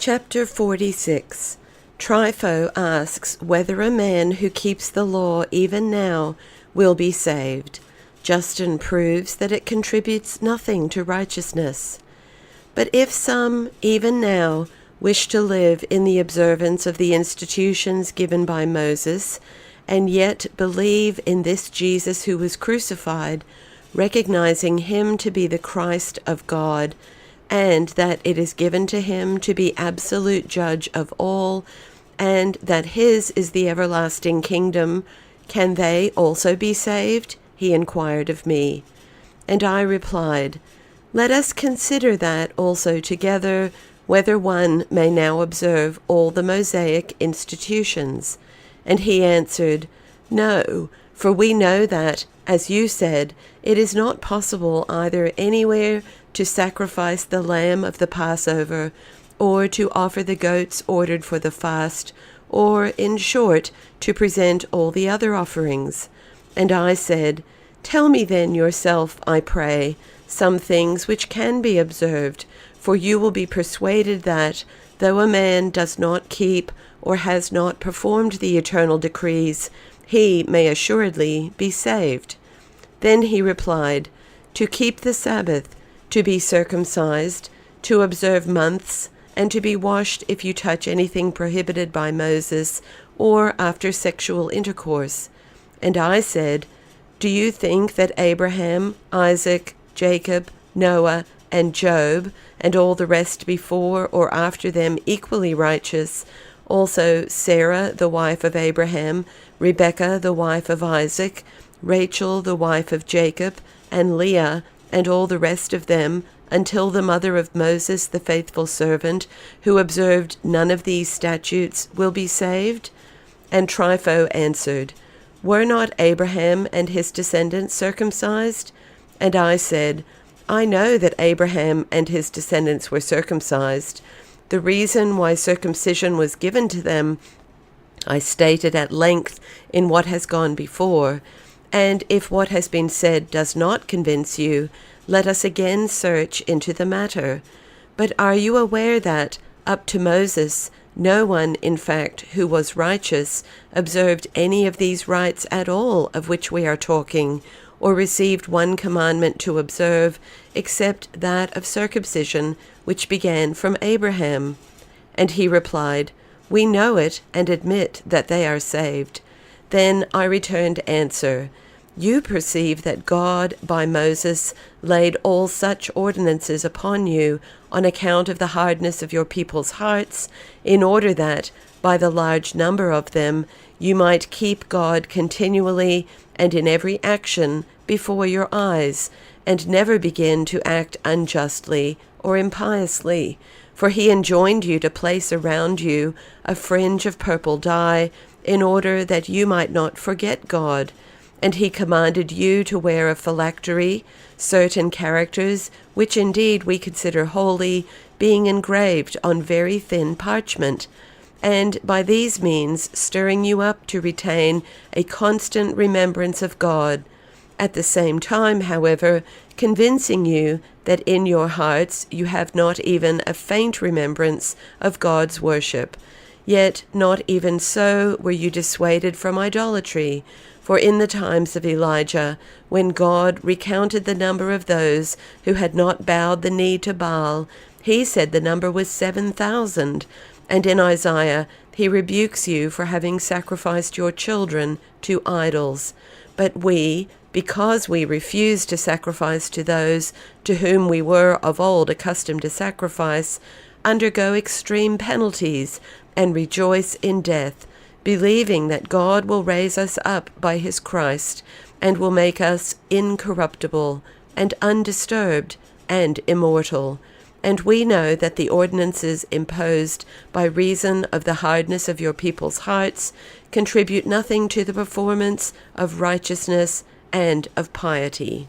Chapter 46. Trypho asks whether a man who keeps the law even now will be saved. Justin proves that it contributes nothing to righteousness. But if some, even now, wish to live in the observance of the institutions given by Moses, and yet believe in this Jesus who was crucified, recognizing him to be the Christ of God, and that it is given to him to be absolute judge of all, and that his is the everlasting kingdom, can they also be saved? He inquired of me. And I replied, Let us consider that also together, whether one may now observe all the Mosaic institutions. And he answered, No, for we know that, as you said, it is not possible either anywhere to sacrifice the lamb of the Passover, or to offer the goats ordered for the fast, or, in short, to present all the other offerings. And I said, Tell me then yourself, I pray, some things which can be observed, for you will be persuaded that, though a man does not keep or has not performed the eternal decrees, he may assuredly be saved. Then he replied, To keep the Sabbath, to be circumcised, to observe months, and to be washed if you touch anything prohibited by Moses, or after sexual intercourse. And I said, Do you think that Abraham, Isaac, Jacob, Noah, and Job, and all the rest before or after them equally righteous, also Sarah the wife of Abraham, Rebekah the wife of Isaac, Rachel the wife of Jacob, and Leah, and all the rest of them, until the mother of Moses the faithful servant, who observed none of these statutes, will be saved? And Trypho answered, Were not Abraham and his descendants circumcised? And I said, I know that Abraham and his descendants were circumcised. The reason why circumcision was given to them I stated at length in what has gone before, and if what has been said does not convince you, let us again search into the matter. But are you aware that, up to Moses, no one, in fact, who was righteous, observed any of these rites at all of which we are talking, or received one commandment to observe, except that of circumcision, which began from Abraham? And he replied, We know it, and admit that they are saved. Then I returned answer, You perceive that God, by Moses, laid all such ordinances upon you on account of the hardness of your people's hearts, in order that, by the large number of them, you might keep God continually and in every action before your eyes, and never begin to act unjustly or impiously. For he enjoined you to place around you a fringe of purple dye, in order that you might not forget God. And he commanded you to wear a phylactery, certain characters, which indeed we consider holy, being engraved on very thin parchment, and by these means stirring you up to retain a constant remembrance of God, at the same time, however, convincing you that in your hearts you have not even a faint remembrance of God's worship. Yet not even so were you dissuaded from idolatry, for in the times of Elijah, when God recounted the number of those who had not bowed the knee to Baal, he said the number was 7,000, and in Isaiah he rebukes you for having sacrificed your children to idols. But we, because we refuse to sacrifice to those to whom we were of old accustomed to sacrifice, undergo extreme penalties and rejoice in death, believing that God will raise us up by his Christ, and will make us incorruptible and undisturbed and immortal. And we know that the ordinances imposed by reason of the hardness of your people's hearts contribute nothing to the performance of righteousness and of piety.